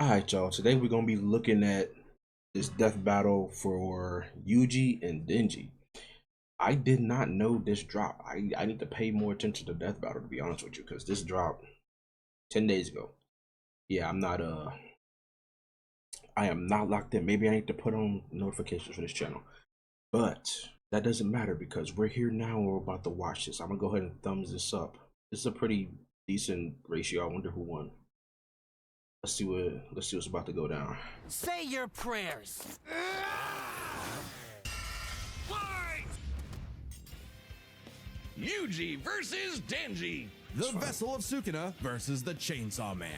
Alright, y'all. Today we're gonna be looking at this death battle for Yuji and Denji. I did not know this drop. I need to pay more attention to death battle, to be honest with you, because this dropped 10 days ago. Yeah, I am not locked in. Maybe I need to put on notifications for this channel. But that doesn't matter because we're here now and we're about to watch this. I'm gonna go ahead and thumbs this up. This is a pretty decent ratio. I wonder who won. Let's see what's about to go down. Say your prayers. Fight! Yuji versus Denji. The Vessel of Sukuna versus the Chainsaw Man.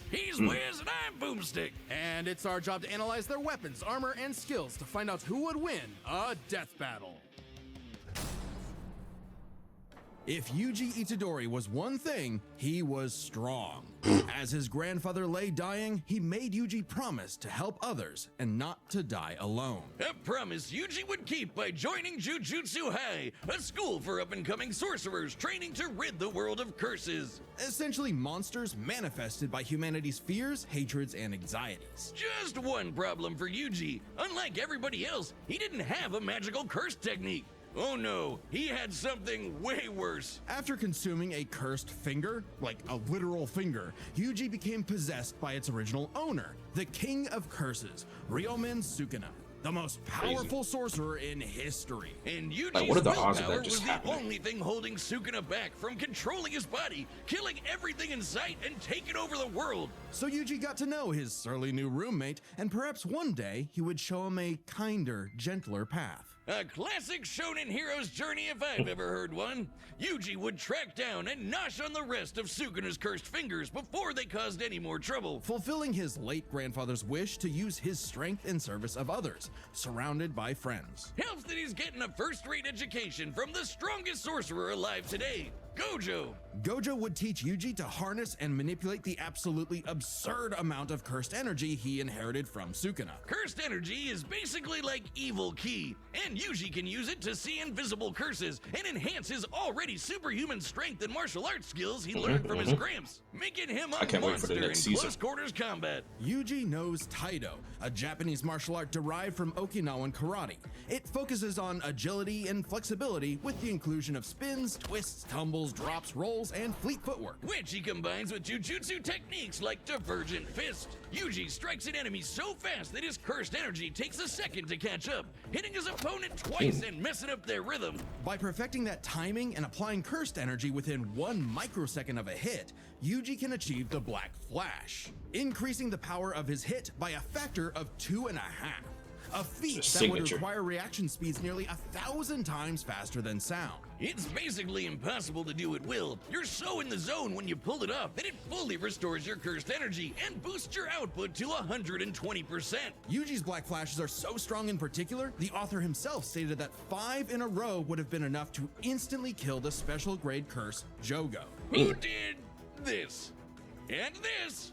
He's Wiz and I'm Boomstick. And it's our job to analyze their weapons, armor, and skills to find out who would win a death battle. If Yuji Itadori was one thing, he was strong. As his grandfather lay dying, he made Yuji promise to help others and not to die alone. A promise Yuji would keep by joining Jujutsu High, a school for up-and-coming sorcerers training to rid the world of curses. Essentially monsters manifested by humanity's fears, hatreds, and anxieties. Just one problem for Yuji. Unlike everybody else, he didn't have a magical curse technique. Oh no, he had something way worse. After consuming a cursed finger, like a literal finger, Yuji became possessed by its original owner, the King of Curses, Ryomen Sukuna, the most powerful sorcerer in history. And Yuji's what are the odds of willpower that just was the happening? only thing holding Sukuna back from controlling his body, killing everything in sight, and taking over the world. So Yuji got to know his surly new roommate, and perhaps one day he would show him a kinder, gentler path. A classic shonen hero's journey if I've ever heard one. Yuji would track down and nosh on the rest of Sukuna's cursed fingers before they caused any more trouble. Fulfilling his late grandfather's wish to use his strength in service of others, surrounded by friends. Helps that he's getting a first-rate education from the strongest sorcerer alive today, Gojo. Gojo would teach Yuji to harness and manipulate the absolutely absurd amount of cursed energy he inherited from Sukuna. Cursed energy is basically like evil ki, and Yuji can use it to see invisible curses and enhance his already superhuman strength and martial arts skills he learned from his gramps, making him a can't wait for the monster in next season. close quarters combat. Yuji knows Taido, a Japanese martial art derived from Okinawan karate. It focuses on agility and flexibility with the inclusion of spins, twists, tumbles, drops, rolls, and fleet footwork. Which he combines with jujutsu techniques like Divergent Fist. Yuji strikes an enemy so fast that his cursed energy takes a second to catch up, hitting his opponent twice and messing up their rhythm. By perfecting that timing and applying cursed energy within 1 microsecond of a hit, Yuji can achieve the Black Flash, increasing the power of his hit by a factor of 2.5. A feat It's a that would signature. require reaction speeds nearly 1,000 times faster than sound. It's basically impossible to do at will. You're so in the zone when you pull it off that it fully restores your cursed energy and boosts your output to 120%. Yuji's Black Flashes are so strong in particular, the author himself stated that 5 in a row would have been enough to instantly kill the special grade curse, Jogo. Who did this? And this?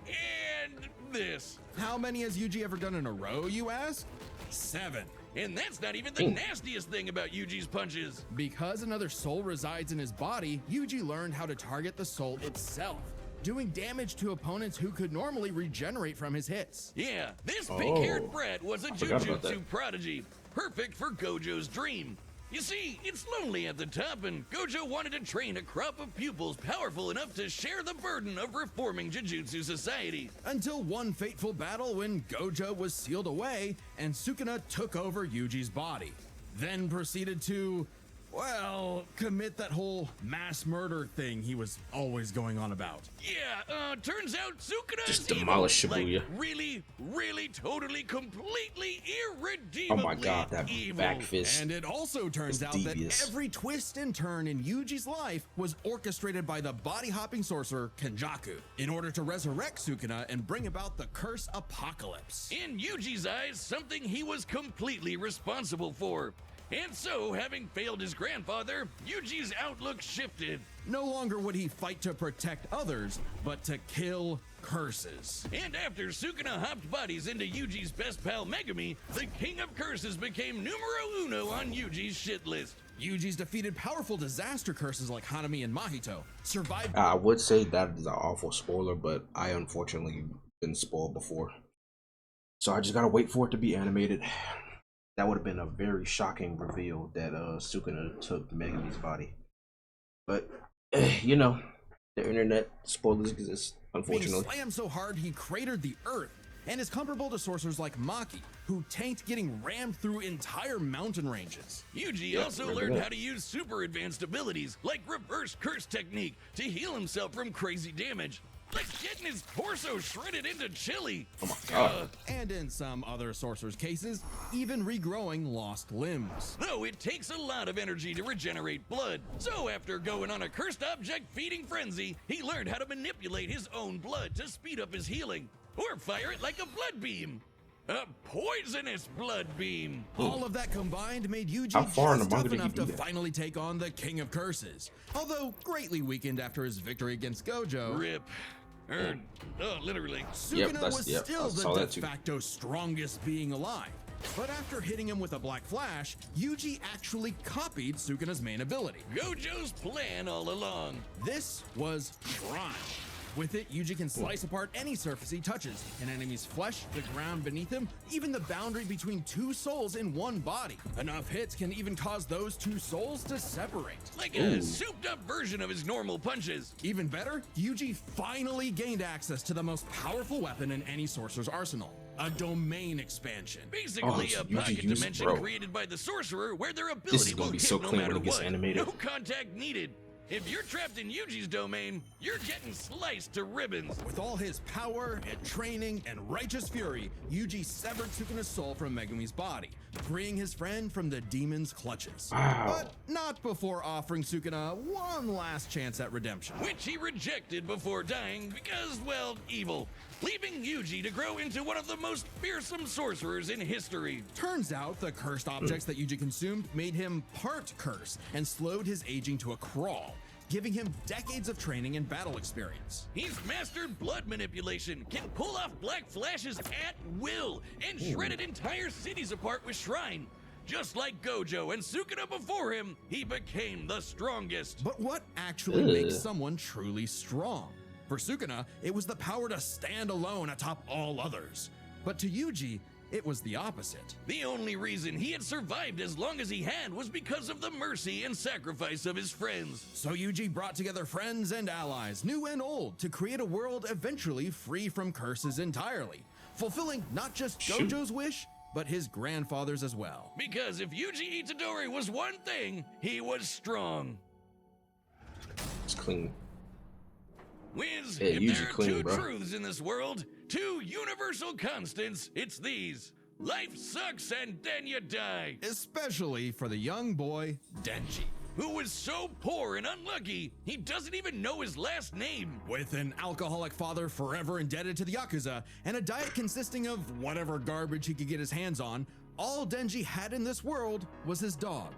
And this? How many has Yuji ever done in a row, you ask? 7. And that's not even the nastiest thing about Yuji's punches. Because another soul resides in his body, Yuji learned how to target the soul itself, doing damage to opponents who could normally regenerate from his hits. Yeah, this pink-haired brat was a forgot about jujutsu that. prodigy, perfect for Gojo's dream. You see, it's lonely at the top, and Gojo wanted to train a crop of pupils powerful enough to share the burden of reforming Jujutsu society. Until one fateful battle when Gojo was sealed away and Sukuna took over Yuji's body. Then proceeded to, well, commit that whole mass murder thing he was always going on about. Yeah, turns out Sukuna Just is demolish evil. Shibuya. Like, really, totally, completely, Oh irredeemably my god, that evil. back fist. And it also turns It's out that devious. every twist and turn in Yuji's life was orchestrated by the body-hopping sorcerer Kenjaku in order to resurrect Sukuna and bring about the curse apocalypse. In Yuji's eyes, something he was completely responsible for. And so, having failed his grandfather, Yuji's outlook shifted. No longer would he fight to protect others, but to kill curses. And after Sukuna hopped bodies into Yuji's best pal Megami, the King of Curses became numero uno on Yuji's shit list. Yuji's defeated powerful disaster curses like Hanami and Mahito, survived I would say that is an awful spoiler, but I unfortunately been spoiled before. So I just gotta wait for it to be animated. That would have been a very shocking reveal that Sukuna took Megumi's body. But you know, the internet spoilers exist, unfortunately. Being slammed so hard he cratered the earth, and is comparable to sorcerers like Maki, who tanked getting rammed through entire mountain ranges. Yuji also learned how to use super advanced abilities like reverse curse technique to heal himself from crazy damage. Like getting his torso shredded into chili. Oh my god. And in some other sorcerers' cases, even regrowing lost limbs. Though it takes a lot of energy to regenerate blood. So after going on a cursed object feeding frenzy, he learned how to manipulate his own blood to speed up his healing. Or fire it like a blood beam. A poisonous blood beam. All of that combined made Yuji How far in the just tough manga did he enough to do that? finally take on the King of Curses. Although greatly weakened after his victory against Gojo, Rip. Literally. Sukuna was I still saw the that de too. facto strongest being alive. But after hitting him with a Black Flash, Yuji actually copied Sukuna's main ability. Gojo's plan all along. This was Grind. With it, Yuji can slice apart any surface he touches, an enemy's flesh, the ground beneath him, even the boundary between two souls in one body. Enough hits can even cause those two souls to separate. Like a souped up version of his normal punches. Even better, Yuji finally gained access to the most powerful weapon in any sorcerer's arsenal, a domain expansion. Basically, so a Yuji pocket used- dimension bro. created by the sorcerer where their This is ability gonna will be hit so no clean matter when it gets what. animated. No contact needed. If you're trapped in Yuji's domain, you're getting sliced to ribbons. With all his power and training and righteous fury, Yuji severed Sukuna's soul from Megumi's body, freeing his friend from the demon's clutches. Wow. But not before offering Sukuna one last chance at redemption. Which he rejected before dying because, well, evil. Leaving Yuji to grow into one of the most fearsome sorcerers in history. Turns out the cursed objects that Yuji consumed made him part curse and slowed his aging to a crawl, giving him decades of training and battle experience. He's mastered blood manipulation, can pull off black flashes at will, and shredded entire cities apart with Shrine. Just like Gojo and Sukuna before him, he became the strongest. But what actually makes someone truly strong? For Sukuna, it was the power to stand alone atop all others. But to Yuji, it was the opposite. The only reason he had survived as long as he had was because of the mercy and sacrifice of his friends. So Yuji brought together friends and allies, new and old, to create a world eventually free from curses entirely, fulfilling not just Gojo's wish, but his grandfather's as well. Because if Yuji Itadori was one thing, he was strong. It's clean. Wiz, Yeah, if Yuji there are clean, two bro. truths in this world, two universal constants, it's these. Life sucks and then you die. Especially for the young boy, Denji. Who was so poor and unlucky, he doesn't even know his last name. With an alcoholic father forever indebted to the Yakuza, and a diet consisting of whatever garbage he could get his hands on, all Denji had in this world was his dog,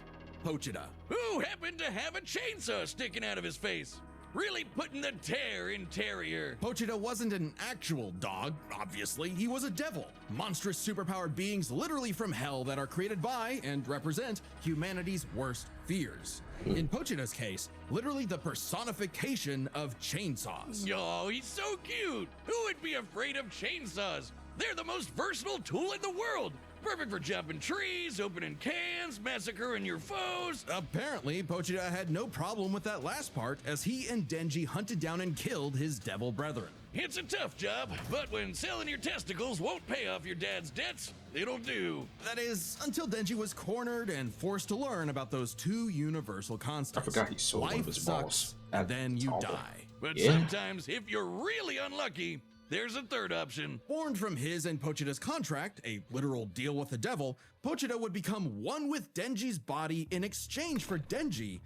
Pochita. Who happened to have a chainsaw sticking out of his face. Really putting the tear in Terrier. Pochita wasn't an actual dog, obviously. He was a devil. Monstrous superpowered beings literally from hell that are created by and represent humanity's worst fears. In Pochita's case, literally the personification of chainsaws. Oh, he's so cute. Who would be afraid of chainsaws? They're the most versatile tool in the world. Perfect for chopping trees, opening cans, massacring your foes. Apparently, Pochita had no problem with that last part as he and Denji hunted down and killed his devil brethren. It's a tough job, but when selling your testicles won't pay off your dad's debts, it'll do. That is, until Denji was cornered and forced to learn about those two universal constants. I forgot he sold one of Life his sucks, balls. and then you Awful. die. But Yeah. sometimes, if you're really unlucky, there's a third option. Born from his and Pochita's contract, a literal deal with the devil, Pochita would become one with Denji's body in exchange for Denji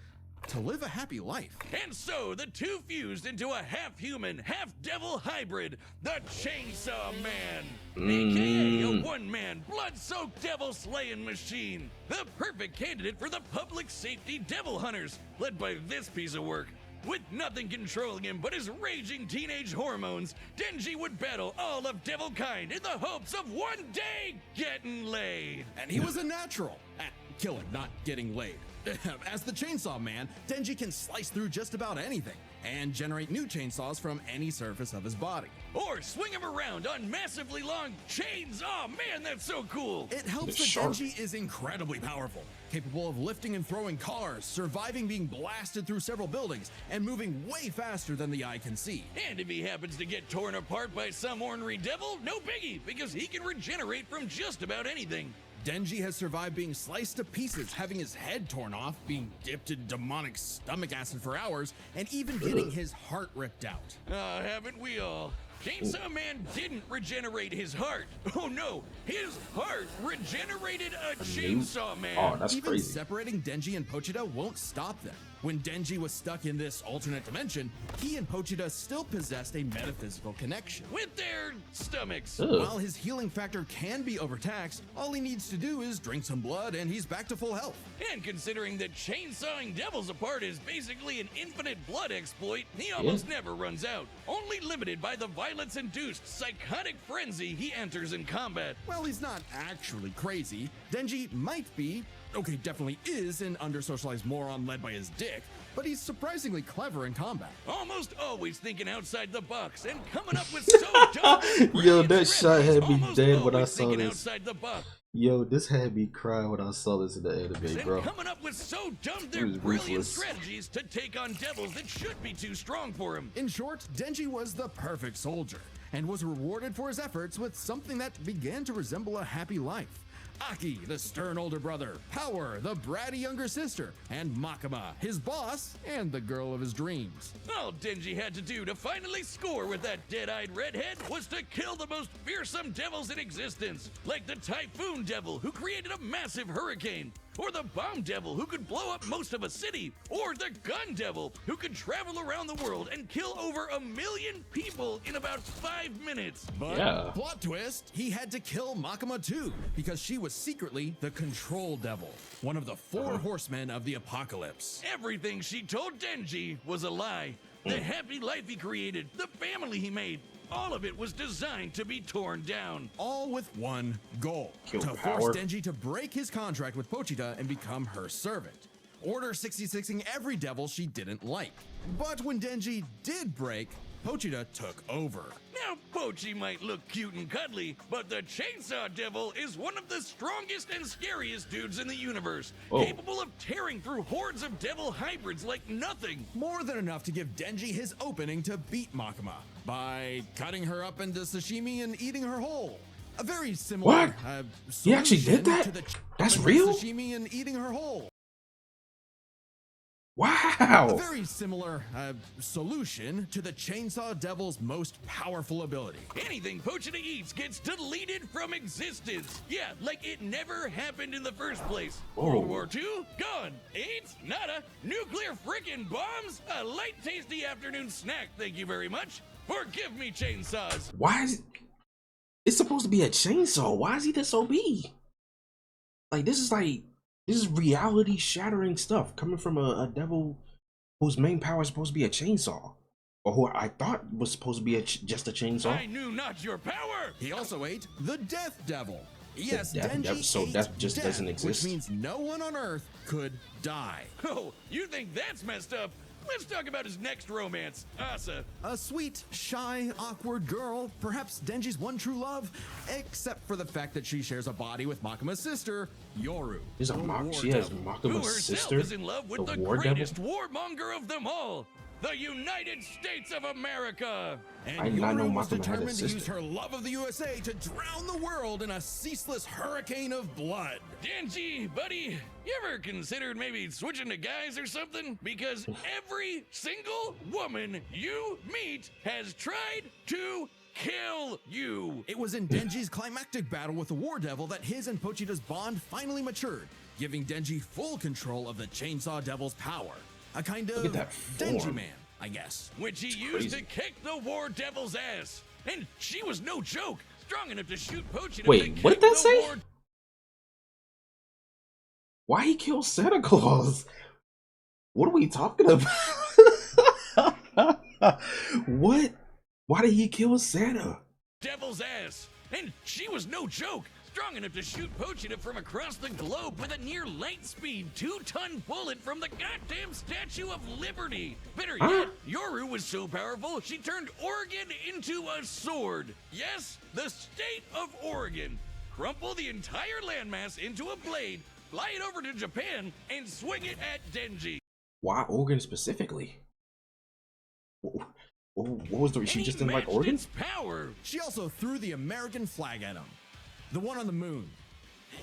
to live a happy life. And so the two fused into a half-human, half-devil hybrid, the Chainsaw Man, aka a one-man, blood-soaked devil-slaying machine. The perfect candidate for the public safety devil hunters, led by this piece of work. With nothing controlling him but his raging teenage hormones, Denji would battle all of devil kind in the hopes of one day getting laid. And he was a natural at killing, not getting laid. As the Chainsaw Man, Denji can slice through just about anything and generate new chainsaws from any surface of his body. Or swing him around on massively long chains. Oh man, that's so cool. It helps It's that sharp. Denji is incredibly powerful, capable of lifting and throwing cars, surviving being blasted through several buildings, and moving way faster than the eye can see. And if he happens to get torn apart by some ornery devil, no biggie, because he can regenerate from just about anything. Denji has survived being sliced to pieces, having his head torn off, being dipped in demonic stomach acid for hours, and even getting his heart ripped out. Haven't we all? Chainsaw Man didn't regenerate his heart. Oh no, his heart regenerated a Chainsaw Man. Oh, that's Even crazy. separating Denji and Pochita won't stop them. When Denji was stuck in this alternate dimension, he and Pochita still possessed a metaphysical connection. With their stomachs. Ugh. While his healing factor can be overtaxed, all he needs to do is drink some blood and he's back to full health. And considering that chainsawing devils apart is basically an infinite blood exploit, he almost never runs out, only limited by the violence-induced psychotic frenzy he enters in combat. Well, he's not actually crazy. Denji might be, okay, definitely is an under-socialized moron led by his dick, but he's surprisingly clever in combat. Almost always thinking outside the box and coming up with so dumb and Yo, brilliant that shot had me strategies. dead Almost when I always saw thinking this. outside the box. Yo, this had me cry when I saw this in the anime, And bro. coming up with so dumb they're was brilliant ruthless. strategies to take on devils that should be too strong for him. In short, Denji was the perfect soldier and was rewarded for his efforts with something that began to resemble a happy life. Aki, the stern older brother, Power, the bratty younger sister, and Makima, his boss, and the girl of his dreams. All Denji had to do to finally score with that dead-eyed redhead was to kill the most fearsome devils in existence, like the Typhoon Devil, who created a massive hurricane, or the Bomb Devil, who could blow up most of a city, or the Gun Devil, who could travel around the world and kill over 1 million people in about 5 minutes. But Yeah. plot twist, he had to kill Makima too, because she was secretly the Control Devil, one of the 4 horsemen of the apocalypse. Everything she told Denji was a lie. The happy life he created, the family he made, all of it was designed to be torn down. All with one goal, Kill to Power. force Denji to break his contract with Pochita and become her servant. Order 66ing every devil she didn't like. But when Denji did break, Pochita took over. Now, Pochi might look cute and cuddly, but the Chainsaw Devil is one of the strongest and scariest dudes in the universe, Oh. capable of tearing through hordes of devil hybrids like nothing. More than enough to give Denji his opening to beat Makima by cutting her up into sashimi and eating her whole. A very similar What? He actually did solution that? to the That's into real? Sashimi and eating her whole. A Wow. very similar solution to the Chainsaw Devil's most powerful ability. Anything Pochita eats gets deleted from existence. Yeah, like it never happened in the first place. Oh. World War II? Gone. AIDS? Nada. Nuclear frickin' bombs? A light tasty afternoon snack, thank you very much. Forgive me, chainsaws. Why is it's supposed to be a chainsaw? Why is he this OB? Like this is reality shattering stuff coming from a devil whose main power is supposed to be a chainsaw, or who I thought was supposed to be just a chainsaw. I knew not your power. He also ate the Death Devil. Yes, Death Denji Devil, so ate death just death, doesn't exist? which means no one on Earth could die. Oh, you think that's messed up? Let's talk about his next romance, Asa. A sweet, shy, awkward girl, perhaps Denji's one true love, except for the fact that she shares a body with Makima's sister, Yoru. There's a the mock. War She has Devil. Who Makima's herself sister, is in love with the war greatest devil. warmonger of them all, the United States of America. And I did not know Yoru was Makima had a determined to use sister. her love of the USA to drown the world in a ceaseless hurricane of blood. Denji, buddy, you ever considered maybe switching to guys or something? Because every single woman you meet has tried to kill you. It was in Denji's climactic battle with the War Devil that his and Pochita's bond finally matured, giving Denji full control of the Chainsaw Devil's power. A kind of at that Denji form. man, I guess. Which he used to crazy. kick the war devil's ass. And she was no joke, strong enough to shoot Pochita. Wait, to what kick did that the say? war Why he killed Santa Claus? What are we talking about? What? Why did he kill Santa? devil's ass. And she was no joke, strong enough to shoot Pochita from across the globe with a near light speed 2-ton bullet from the goddamn Statue of Liberty. Better yet, Yoru was so powerful she turned Oregon into a sword. Yes, the state of Oregon. Crumple the entire landmass into a blade, fly it over to Japan, and swing it at Denji. Why Oregon specifically? What was the? She just didn't like Oregon? Power. She also threw the American flag at him. The one on the moon.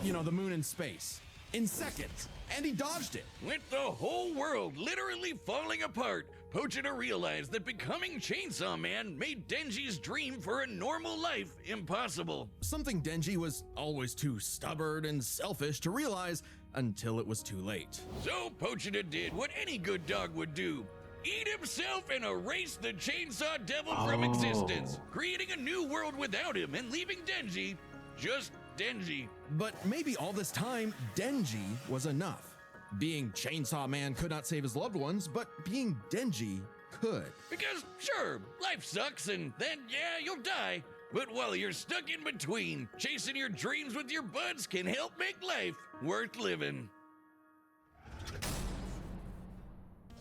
You know, the moon in space. In seconds. And he dodged it. With the whole world literally falling apart, Pochita realized that becoming Chainsaw Man made Denji's dream for a normal life impossible. Something Denji was always too stubborn and selfish to realize until it was too late. So Pochita did what any good dog would do. Eat himself and erase the Chainsaw Devil from existence, creating a new world without him and leaving Denji just Denji. But maybe all this time, Denji was enough. Being Chainsaw Man could not save his loved ones, but being Denji could. Because, sure, life sucks and then, yeah, you'll die. But while you're stuck in between, chasing your dreams with your buds can help make life worth living.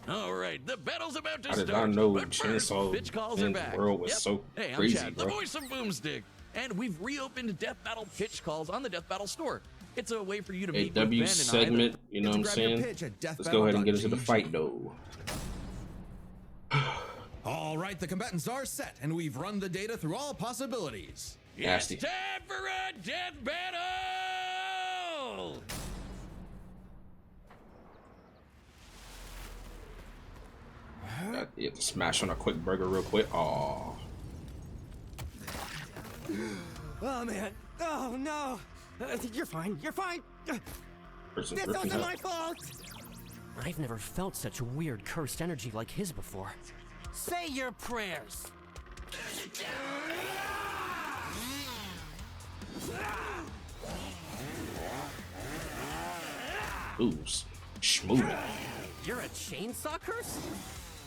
All right, the battle's about to start. I did not know but first, Chainsaw pitch calls are back. World was so Hey, I'm crazy, Chad, bro. the voice of Boomstick, and we've reopened Death Battle pitch calls on the Death Battle store. It's a way for you to meet with Ben W and segment, I. you know what I'm saying? Let's go ahead and get into the fight, though. All right, the combatants are set, and we've run the data through all possibilities. It's Nasty. time for a death battle! You have to smash on a quick burger real quick. Aw. Oh man. Oh no. You're fine. You're fine. Person This ripping wasn't up. my fault. I've never felt such weird cursed energy like his before. Say your prayers. Ooh, smooth. You're a chainsaw curse?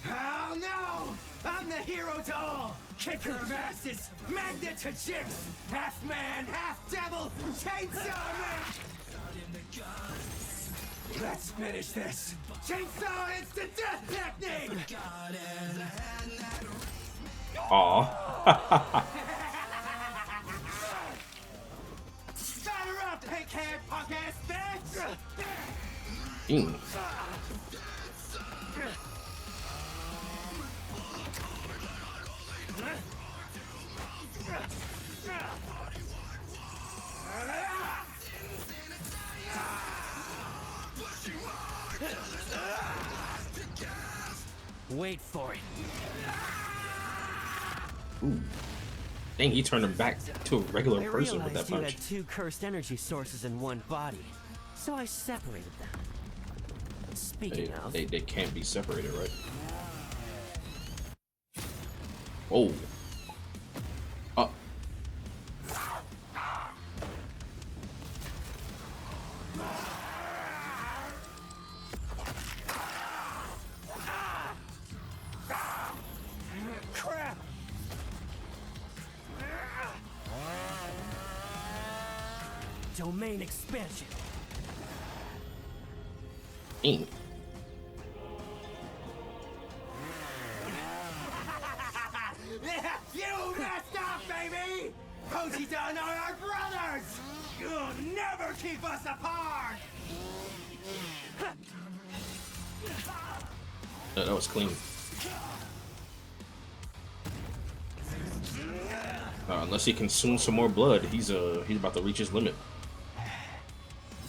Oh no! I'm the hero to all! Kicker of asses! Magnet to chicks! Half man, half devil! Chainsaw Man! Let's finish this! Chainsaw instant death technique! Aw. Batter up, pink-haired punk-ass bitch! Mm. Wait for it. Ooh. Dang, he turned him back to a regular I person with realized that you punch. had two cursed energy sources in one body, so I separated them. Speaking of, They can't be separated, right? Oh. Crap! domain expansion. Dang. You messed up, baby! Pochita and I are brothers! You'll never keep us apart! That was clean. Unless he consumes some more blood, he's about to reach his limit.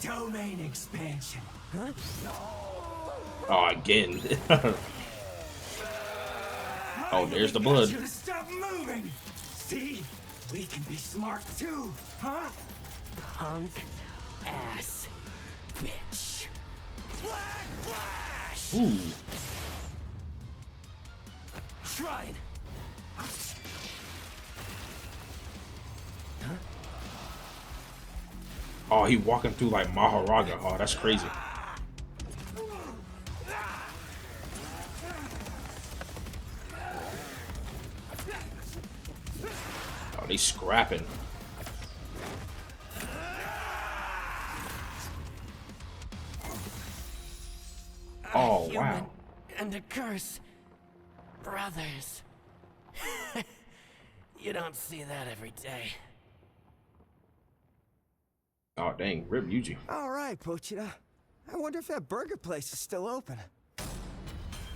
Domain expansion. Huh? Oh, again. Oh, there's the blood. You to stop moving. See, we can be smart too, huh? Punk ass bitch. Black Flash. Ooh. Shrine. Oh, he walking through like Maharaga. Oh, that's crazy. Oh, they scrapping. Oh, human wow. and a curse. Brothers. You don't see that every day. Oh, dang. Rip Yuji. All right, Pochita. I wonder if that burger place is still open.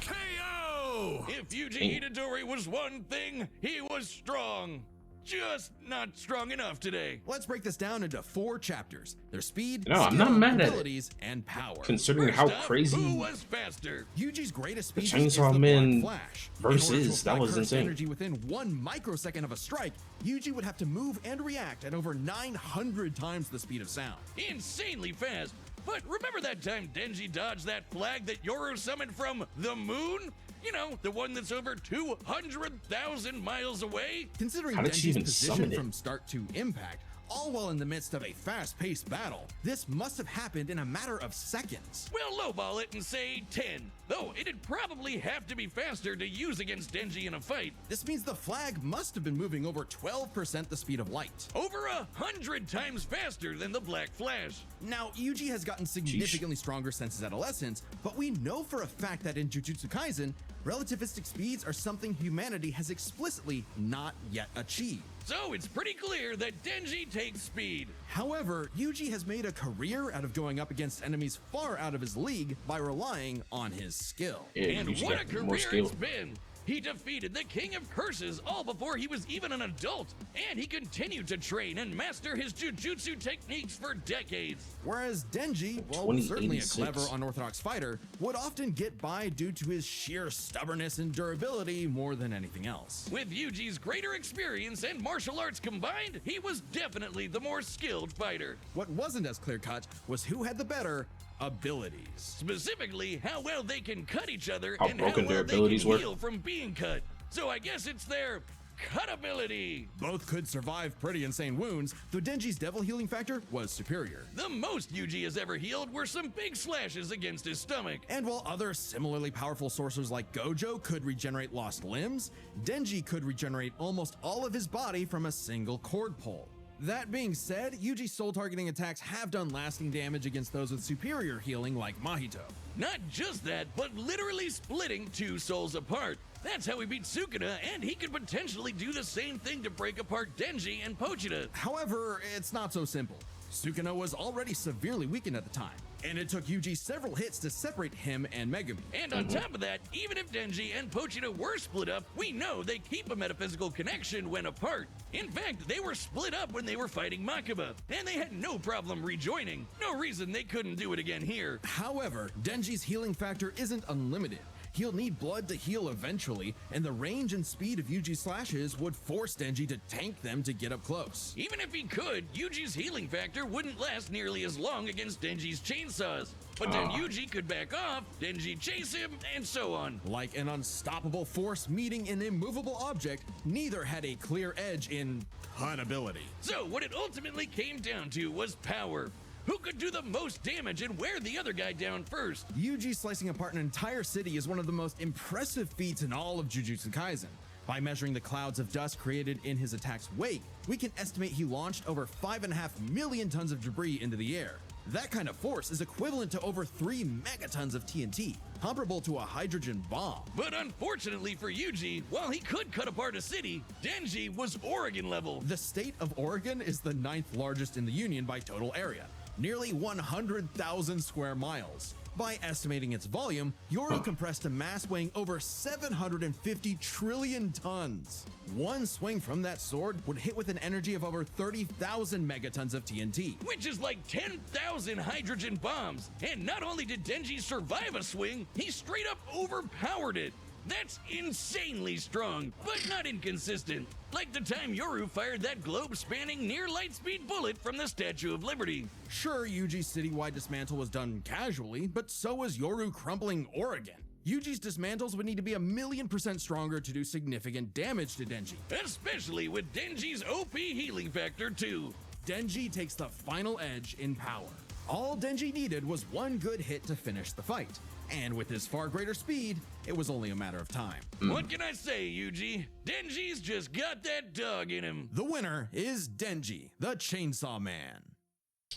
KO! If Yuji Itadori was one thing, he was strong. Just not strong enough today. Let's break this down into 4 chapters. Their speed, No, I'm skill, not mad at it. abilities, and power. Considering First how up, crazy who was faster? Yuji's greatest the speed is Chainsaw the Man Black Flash. versus, In order to that apply was cursed insane. energy within 1 microsecond of a strike, Yuji would have to move and react at over 900 times the speed of sound. Insanely fast. But remember that time Denji dodged that flag that Yoru summoned from the moon? You know, the one that's over 200,000 miles away? Considering How did she Denji's even position summon it? from start to impact, all while in the midst of a fast-paced battle, this must have happened in a matter of seconds. We'll lowball it and say 10. Though it'd probably have to be faster to use against Denji in a fight. This means the flag must have been moving over 12% the speed of light. Over 100 times faster than the Black Flash. Now, Yuji has gotten significantly stronger since his adolescence, but we know for a fact that in Jujutsu Kaisen, relativistic speeds are something humanity has explicitly not yet achieved. So it's pretty clear that Denji takes speed. However, Yuji has made a career out of going up against enemies far out of his league by relying on his skill. Yeah, And Yuji what a got more career skill. it's been! He defeated the King of Curses all before he was even an adult, and he continued to train and master his jujutsu techniques for decades. Whereas Denji, while certainly a 2086. clever, unorthodox fighter, would often get by due to his sheer stubbornness and durability more than anything else. With Yuji's greater experience and martial arts combined, he was definitely the more skilled fighter. What wasn't as clear-cut was who had the better abilities. Specifically, how well they can cut each other How and how broken well their they can abilities were. heal from being cut. So I guess it's their cut ability. Both could survive pretty insane wounds, though Denji's devil healing factor was superior. The most Yuji has ever healed were some big slashes against his stomach. And while other similarly powerful sorcerers like Gojo could regenerate lost limbs, Denji could regenerate almost all of his body from a single cord pull. That being said, Yuji's soul targeting attacks have done lasting damage against those with superior healing like Mahito. Not just that, but literally splitting 2 souls apart. That's how he beat Sukuna, and he could potentially do the same thing to break apart Denji and Pochita. However, it's not so simple. Sukuna was already severely weakened at the time, and it took Yuji several hits to separate him and Megumi. And on top of that, even if Denji and Pochita were split up, we know they keep a metaphysical connection when apart. In fact, they were split up when they were fighting Makaba, and they had no problem rejoining. No reason they couldn't do it again here. However, Denji's healing factor isn't unlimited. He'll need blood to heal eventually, and the range and speed of Yuji's slashes would force Denji to tank them to get up close. Even if he could, Yuji's healing factor wouldn't last nearly as long against Denji's chainsaws. But then Yuji could back off, Denji chase him, and so on. Like an unstoppable force meeting an immovable object, neither had a clear edge in cut ability. So what it ultimately came down to was power. Who could do the most damage and wear the other guy down first? Yuji slicing apart an entire city is one of the most impressive feats in all of Jujutsu Kaisen. By measuring the clouds of dust created in his attack's wake, we can estimate he launched over 5.5 million tons of debris into the air. That kind of force is equivalent to over 3 megatons of TNT, comparable to a hydrogen bomb. But unfortunately for Yuji, while he could cut apart a city, Denji was Oregon level. The state of Oregon is the 9th largest in the Union by total area, nearly 100,000 square miles. By estimating its volume, Yoru compressed a mass weighing over 750 trillion tons. One swing from that sword would hit with an energy of over 30,000 megatons of TNT. Which is like 10,000 hydrogen bombs. And not only did Denji survive a swing, he straight up overpowered it. That's insanely strong, but not inconsistent. Like the time Yoru fired that globe-spanning near-light-speed bullet from the Statue of Liberty. Sure, Yuji's citywide dismantle was done casually, but so was Yoru crumpling Oregon. Yuji's dismantles would need to be 1,000,000% stronger to do significant damage to Denji. Especially with Denji's OP healing factor too. Denji takes the final edge in power. All Denji needed was one good hit to finish the fight. And with his far greater speed, it was only a matter of time. What can I say, Yuji? Denji's just got that dog in him. The winner is Denji, the Chainsaw Man.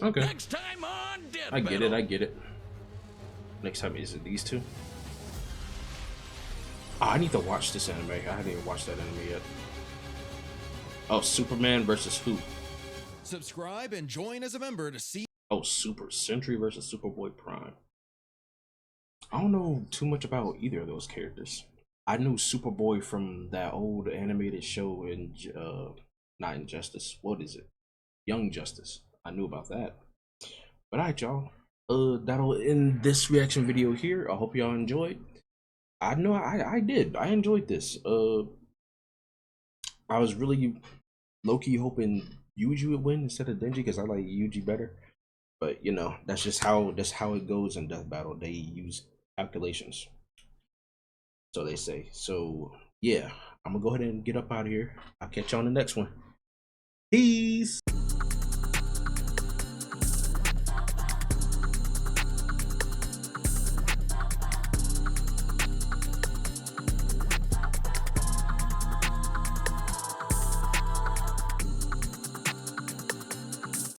Okay. Next time on Death I get Battle. it. I get it. Next time, is it these two? Oh, I need to watch this anime. I haven't even watched that anime yet. Oh, Superman versus who? Subscribe and join as a member to see. Oh, Super Sentry versus Superboy Prime. I don't know too much about either of those characters. I knew Superboy from that old animated show in not Injustice. What is it? Young Justice. I knew about that. But alright, y'all. That'll end this reaction video here. I hope y'all enjoyed. I know I did. I enjoyed this. I was really low-key hoping Yuji would win instead of Denji because I like Yuji better. But you know, that's how it goes in Death Battle. They use calculations. So they say. So yeah, I'm gonna go ahead and get up out of here. I'll catch you on the next one. Peace.